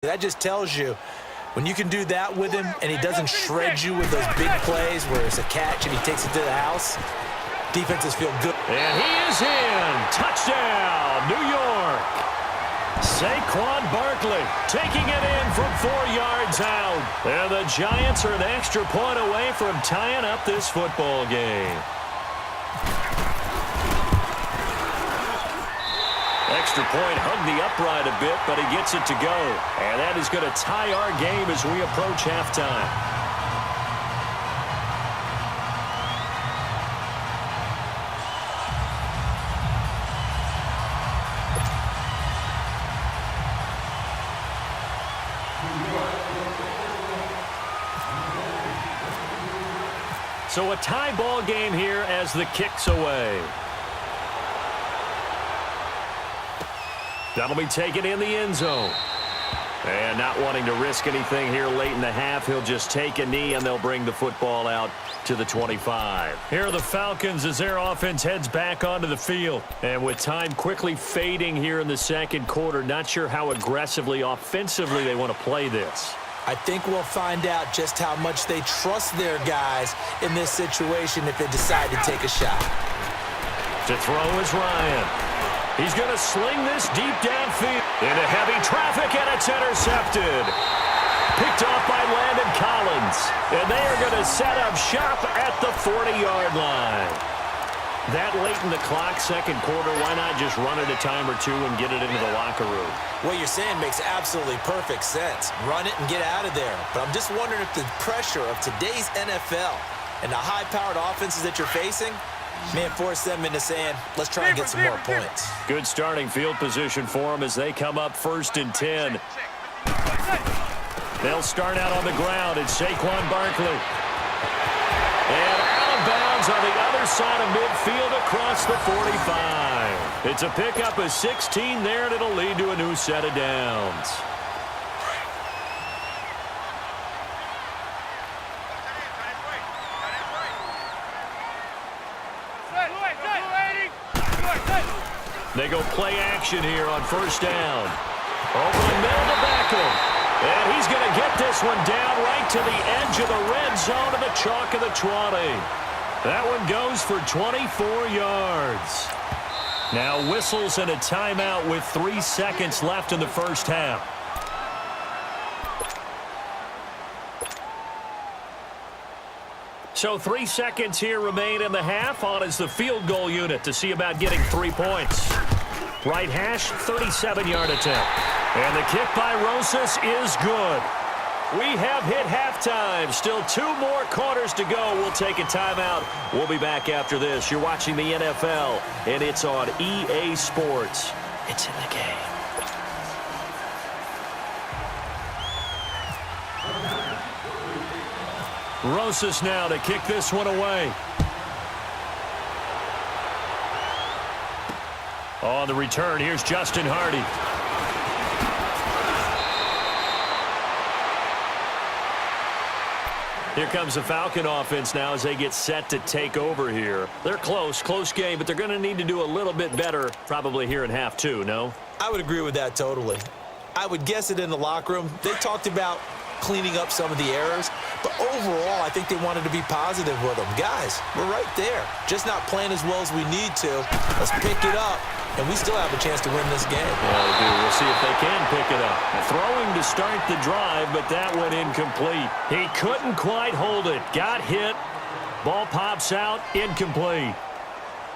That just tells you when you can do that with him and he doesn't shred you with those big plays where it's a catch and he takes it to the house, defenses feel good. And he is in. Touchdown, New York. Saquon Barkley taking it in from 4 yards out. And the Giants are an extra point away from tying up this football game. Extra point hugged the upright a bit, but he gets it to go. And that is going to tie our game as we approach halftime. So a tie ball game here as the kick's away. That'll be taken in the end zone. And not wanting to risk anything here late in the half, he'll just take a knee and they'll bring the football out to the 25. Here are the Falcons as their offense heads back onto the field. And with time quickly fading here in the second quarter, not sure how aggressively, offensively they want to play this. I think we'll find out just how much they trust their guys in this situation if they decide to take a shot. To throw is Ryan. He's going to sling this deep downfield into heavy traffic, and it's intercepted. Picked off by Landon Collins. And they are going to set up shop at the 40-yard line. That late in the clock, second quarter, why not just run it a time or two and get it into the locker room? What you're saying makes absolutely perfect sense. Run it and get out of there. But I'm just wondering if the pressure of today's NFL and the high-powered offenses that you're facing may force them into saying, let's try and get some more points. Good starting field position for them as they come up 1st and 10. They'll start out on the ground. It's Saquon Barkley. And out of bounds on the other side of midfield across the 45. It's a pickup of 16 there, and it'll lead to a new set of downs. They go play action here on 1st down. Over the middle to Beckham. And he's going to get this one down right to the edge of the red zone of the chalk of the 20. That one goes for 24 yards. Now whistles and a timeout with 3 seconds left in the first half. So 3 seconds here remain in the half. On is the field goal unit to see about getting 3 points. Right hash, 37-yard attempt. And the kick by Rosas is good. We have hit halftime. Still 2 more quarters to go. We'll take a timeout. We'll be back after this. You're watching the NFL, and it's on EA Sports. It's in the game. Rosas now to kick this one away. On the return, here's Justin Hardy. Here comes the Falcon offense now as they get set to take over here. They're close game, but they're going to need to do a little bit better probably here in half 2, no? I would agree with that totally. I would guess it in the locker room. They talked about cleaning up some of the errors, but overall, I think they wanted to be positive with them. Guys, we're right there. Just not playing as well as we need to. Let's pick it up, and we still have a chance to win this game. Well, we do. We'll see if they can pick it up. Throwing to start the drive, but that went incomplete. He couldn't quite hold it. Got hit. Ball pops out. Incomplete.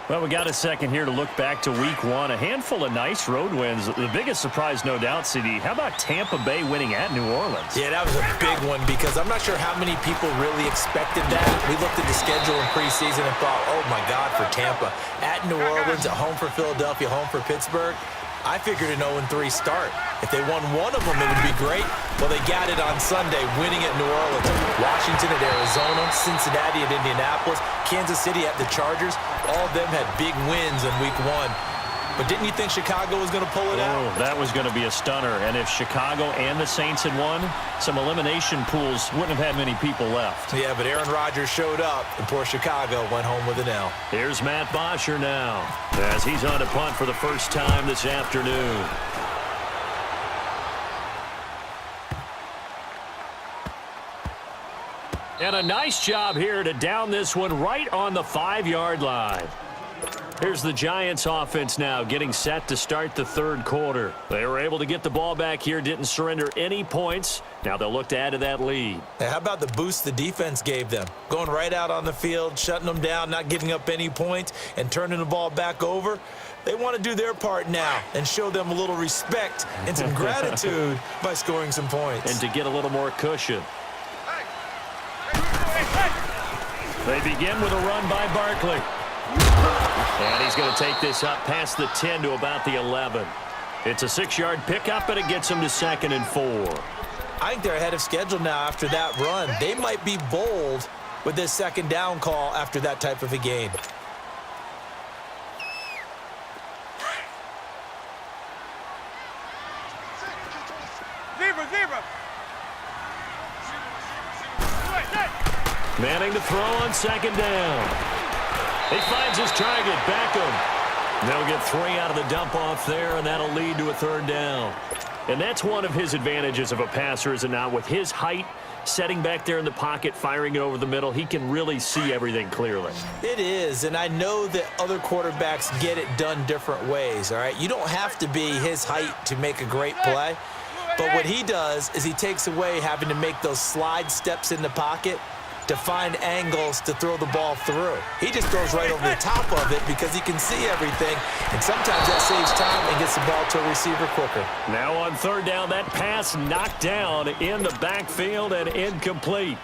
Well, we got a second here to look back to week 1. A handful of nice road wins. The biggest surprise, no doubt, CD. How about Tampa Bay winning at New Orleans? Yeah, that was a big one because I'm not sure how many people really expected that. We looked at the schedule in preseason and thought, oh, my God, for Tampa. At New Orleans, at home for Philadelphia, home for Pittsburgh. I figured an 0-3 start. If they won one of them, it would be great. Well, they got it on Sunday, winning at New Orleans. Washington at Arizona, Cincinnati at Indianapolis, Kansas City at the Chargers. All of them had big wins in week 1. But didn't you think Chicago was going to pull it out? That was going to be a stunner. And if Chicago and the Saints had won, some elimination pools wouldn't have had many people left. Yeah, but Aaron Rodgers showed up, and poor Chicago went home with an L. Here's Matt Bosher now, as he's on to punt for the first time this afternoon. And a nice job here to down this one right on the 5-yard line. Here's the Giants offense now getting set to start the third quarter. They were able to get the ball back here, didn't surrender any points. Now they'll look to add to that lead. Hey, how about the boost the defense gave them? Going right out on the field, shutting them down, not giving up any points, and turning the ball back over. They want to do their part now and show them a little respect and some gratitude by scoring some points. And to get a little more cushion. They begin with a run by Barkley. And he's going to take this up past the 10 to about the 11. It's a 6-yard pickup, and it gets him to 2nd and 4. I think they're ahead of schedule now after that run. They might be bold with this 2nd down call after that type of a game. Manning to throw on 2nd down. He finds his target, Beckham. They'll get 3 out of the dump-off there, and that'll lead to a 3rd down. And that's one of his advantages of a passer, is it not? With his height, setting back there in the pocket, firing it over the middle, he can really see everything clearly. It is, and I know that other quarterbacks get it done different ways, all right? You don't have to be his height to make a great play, but what he does is he takes away having to make those slide steps in the pocket to find angles to throw the ball through. He just throws right over the top of it because he can see everything, and sometimes that saves time and gets the ball to a receiver quicker. Now on 3rd down, that pass knocked down in the backfield and incomplete.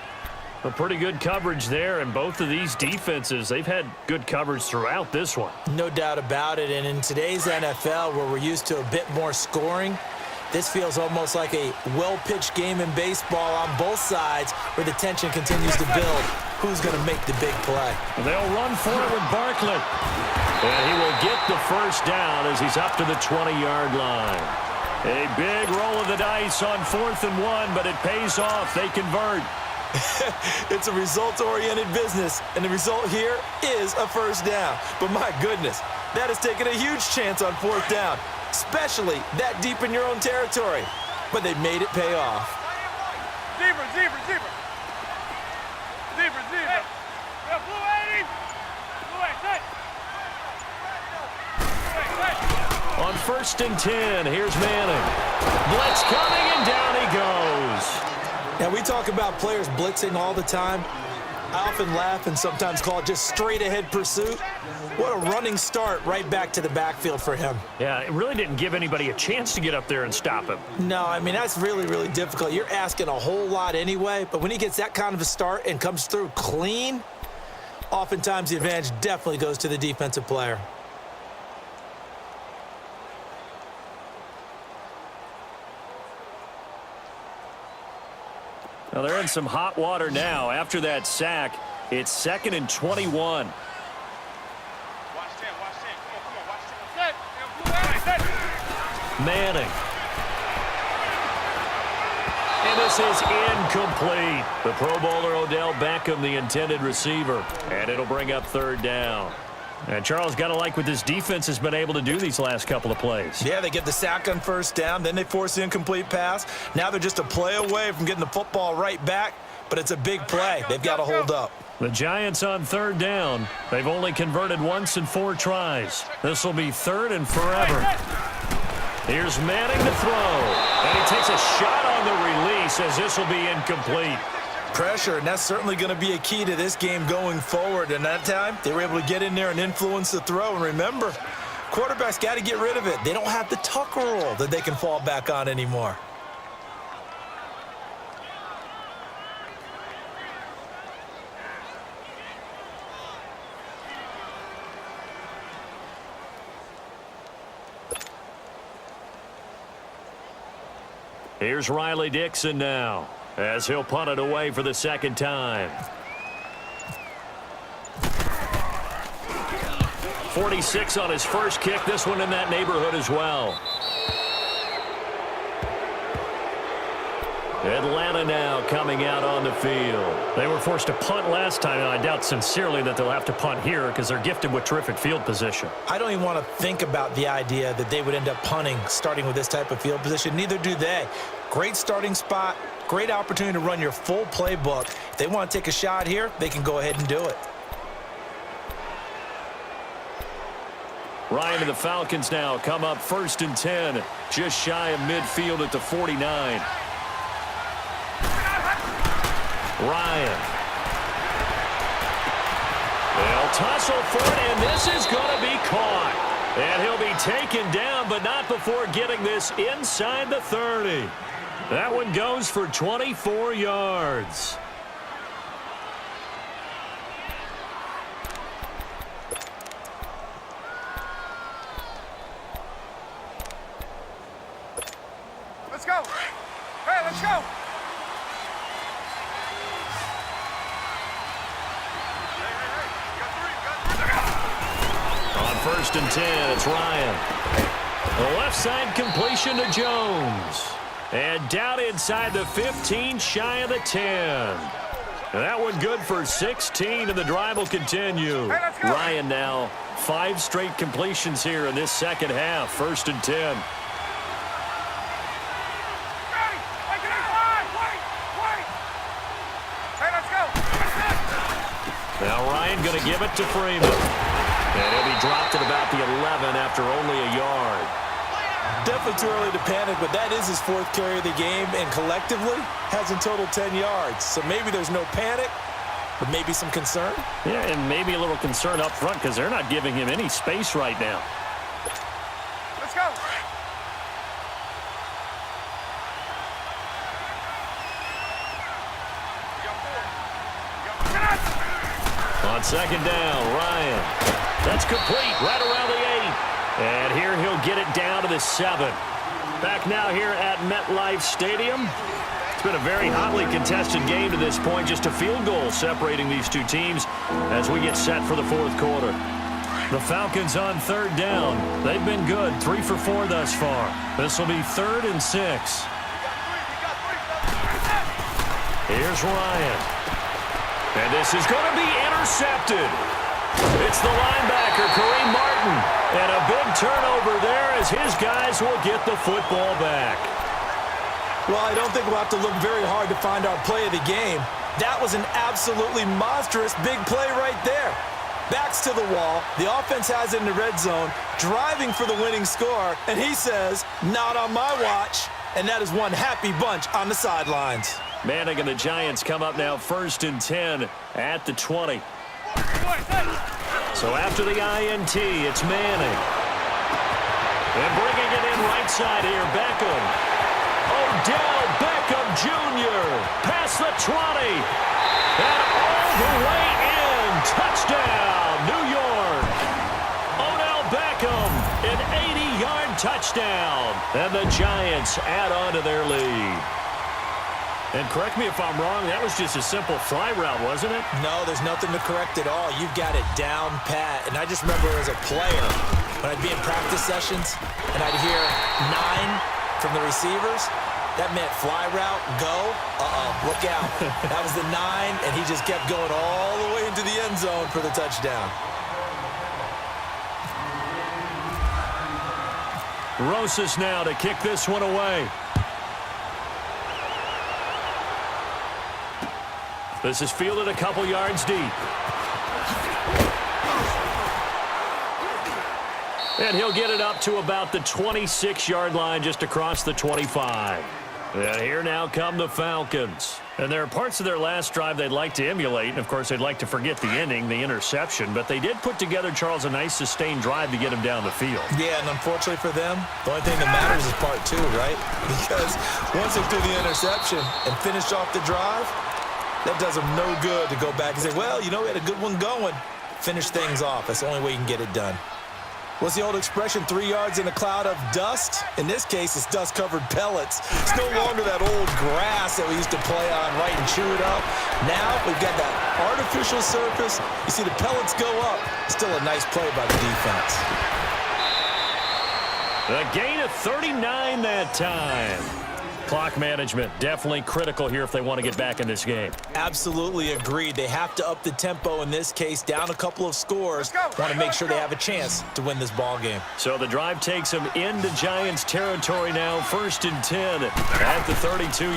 A pretty good coverage there, and both of these defenses, they've had good coverage throughout this one. No doubt about it, and in today's NFL, where we're used to a bit more scoring, this feels almost like a well-pitched game in baseball on both sides where the tension continues to build. Who's going to make the big play? They'll run for it with Barkley. And he will get the 1st down as he's up to the 20-yard line. A big roll of the dice on 4th and 1, but it pays off. They convert. It's a results-oriented business, and the result here is a 1st down. But my goodness, that has taken a huge chance on 4th down, especially that deep in your own territory. But they made it pay off. Zebra. On 1st and 10, here's Manning. Blitz coming, and down he goes. Now, we talk about players blitzing all the time. I often laugh and sometimes call it just straight-ahead pursuit. What a running start right back to the backfield for him. Yeah, it really didn't give anybody a chance to get up there and stop him. No, I mean, that's really, really difficult. You're asking a whole lot anyway, but when he gets that kind of a start and comes through clean, oftentimes the advantage definitely goes to the defensive player. Now they're in some hot water now. After that sack, it's 2nd and 21. Watch 10. Come on, watch 10. Manning. And this is incomplete. The Pro Bowler Odell Beckham, the intended receiver. And it'll bring up 3rd down. And Charles, got to like what this defense has been able to do these last couple of plays. Yeah, they get the sack on 1st down, then they force the incomplete pass. Now they're just a play away from getting the football right back, but it's a big play. They've got to hold up. The Giants on 3rd down. They've only converted once in 4 tries. This will be 3rd and forever. Here's Manning to throw. And he takes a shot on the release as this will be incomplete. Pressure, and that's certainly going to be a key to this game going forward. And that time, they were able to get in there and influence the throw. And remember, quarterbacks got to get rid of it. They don't have the tuck rule that they can fall back on anymore. Here's Riley Dixon now, as he'll punt it away for the 2nd time. 46 on his first kick. This one in that neighborhood as well. Atlanta now coming out on the field. They were forced to punt last time, and I doubt sincerely that they'll have to punt here because they're gifted with terrific field position. I don't even want to think about the idea that they would end up punting starting with this type of field position. Neither do they. Great starting spot, great opportunity to run your full playbook. If they want to take a shot here, they can go ahead and do it. Ryan and the Falcons now come up 1st and 10, just shy of midfield at the 49. Ryan. They'll tussle for it, and this is going to be caught. And he'll be taken down, but not before getting this inside the 30. That one goes for 24 yards. Let's go. Hey, let's go. On 1st and 10, it's Ryan. The left side completion to Jones. And down inside the 15, shy of the 10. And that one good for 16, and the drive will continue. Hey, let's go. Ryan now, 5 straight completions here in this second half. 1st and 10. Now Ryan going to give it to Freeman. And he'll be dropped at about the 11 after only a yard. Definitely too early to panic, but that is his 4th carry of the game, and collectively has in total 10 yards. So maybe there's no panic, but maybe some concern. Yeah, and maybe a little concern up front because they're not giving him any space right now. Let's go. On 2nd down, Ryan. That's complete right around the 8. And here he'll get it down to the 7. Back now here at MetLife Stadium. It's been a very hotly contested game to this point. Just a field goal separating these two teams as we get set for the 4th quarter. The Falcons on 3rd down. They've been good, 3 for 4 thus far. This will be 3rd and 6. Here's Ryan. And this is going to be intercepted. It's the linebacker, Kareem Martin. And a big turnover there as his guys will get the football back. Well, I don't think we'll have to look very hard to find our play of the game. That was an absolutely monstrous big play right there. Backs to the wall. The offense has it in the red zone, driving for the winning score. And he says, not on my watch. And that is one happy bunch on the sidelines. Manning and the Giants come up now 1st and 10 at the 20. So after the INT, it's Manning. And bringing it in right side here, Beckham. Odell Beckham Jr. past the 20. And all the way in. Touchdown, New York. Odell Beckham, an 80-yard touchdown. And the Giants add on to their lead. And correct me if I'm wrong, that was just a simple fly route, wasn't it? No, there's nothing to correct at all. You've got it down pat. And I just remember as a player, when I'd be in practice sessions and I'd hear 9 from the receivers, that meant fly route, go, look out. That was the 9, and he just kept going all the way into the end zone for the touchdown. Rosas now to kick this one away. This is fielded a couple yards deep. And he'll get it up to about the 26-yard line just across the 25. And here now come the Falcons. And there are parts of their last drive they'd like to emulate. And, of course, they'd like to forget the ending, the interception. But they did put together, Charles, a nice sustained drive to get him down the field. Yeah, and unfortunately for them, the only thing that matters is part 2, right? Because once they do the interception and finish off the drive, that does them no good to go back and say, well, you know, we had a good one going. Finish things off. That's the only way you can get it done. What's the old expression, 3 yards in a cloud of dust? In this case, it's dust-covered pellets. It's no longer that old grass that we used to play on, right, and chew it up. Now we've got that artificial surface. You see the pellets go up. Still a nice play by the defense. A gain of 39 that time. Clock management, definitely critical here if they want to get back in this game. Absolutely agreed. They have to up the tempo in this case, down a couple of scores. Want to make sure they have a chance to win this ball game. So the drive takes them into Giants territory now, 1st and 10 at the 32.